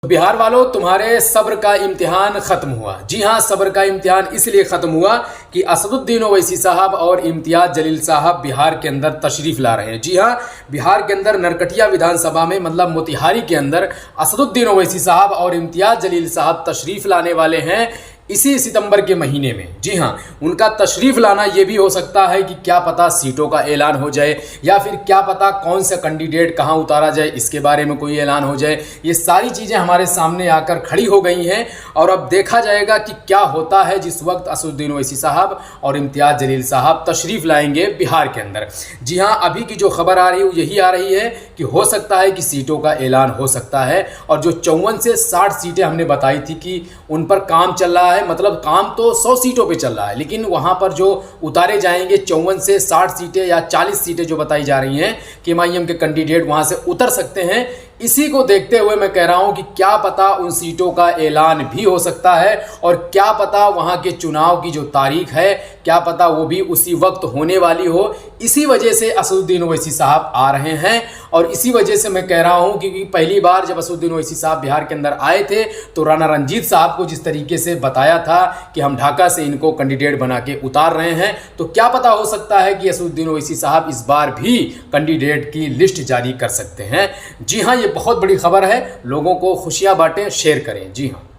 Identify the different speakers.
Speaker 1: बिहार वालों, तुम्हारे सब्र का इम्तिहान खत्म हुआ। जी हां, सब्र का इम्तिहान इसलिए खत्म हुआ कि असदुद्दीन ओवैसी साहब और इम्तियाज जलील साहब बिहार के अंदर तशरीफ ला रहे हैं। जी हां, बिहार के अंदर नरकटिया विधानसभा में मतलब मोतिहारी के अंदर असदुद्दीन ओवैसी साहब और इम्तियाज जलील साहब तशरीफ लाने वाले हैं इसी सितंबर के महीने में। जी हाँ, उनका तशरीफ़ लाना ये भी हो सकता है कि क्या पता सीटों का ऐलान हो जाए, या फिर क्या पता कौन सा कैंडिडेट कहाँ उतारा जाए, इसके बारे में कोई ऐलान हो जाए। ये सारी चीज़ें हमारे सामने आकर खड़ी हो गई हैं और अब देखा जाएगा कि क्या होता है जिस वक्त असदुद्दीन ओवैसी साहब और इम्तियाज जलील साहब तशरीफ़ लाएंगे बिहार के अंदर। जी हाँ, अभी की जो खबर आ रही है वो यही आ रही है कि हो सकता है कि सीटों का ऐलान हो सकता है, और जो 54 से 60 सीटें हमने बताई थी कि उन पर काम चल रहा है, मतलब काम तो 100 सीटों पे चल रहा है, लेकिन वहां पर जो उतारे जाएंगे 54 से 60 सीटें या 40 सीटें जो बताई जा रही हैं कि एमआईएम के कैंडिडेट वहां से उतर सकते हैं। इसी को देखते हुए मैं कह रहा हूं कि क्या पता उन सीटों का ऐलान भी हो सकता है, और क्या पता वहां के चुनाव की जो तारीख है क्या पता वो भी उसी वक्त होने वाली हो। इसी वजह से असदुद्दीन ओवैसी साहब आ रहे हैं, और इसी वजह से मैं कह रहा हूं कि पहली बार जब असदुद्दीन ओवैसी साहब बिहार के अंदर आए थे तो राणा रंजीत साहब को जिस तरीके से बताया था कि हम ढाका से इनको कैंडिडेट बना के उतार रहे हैं, तो क्या पता हो सकता है कि असदुद्दीन ओवैसी साहब इस बार भी कैंडिडेट की लिस्ट जारी कर सकते हैं। जी हाँ, ये बहुत बड़ी खबर है, लोगों को खुशियां बांटें, शेयर करें। जी हाँ।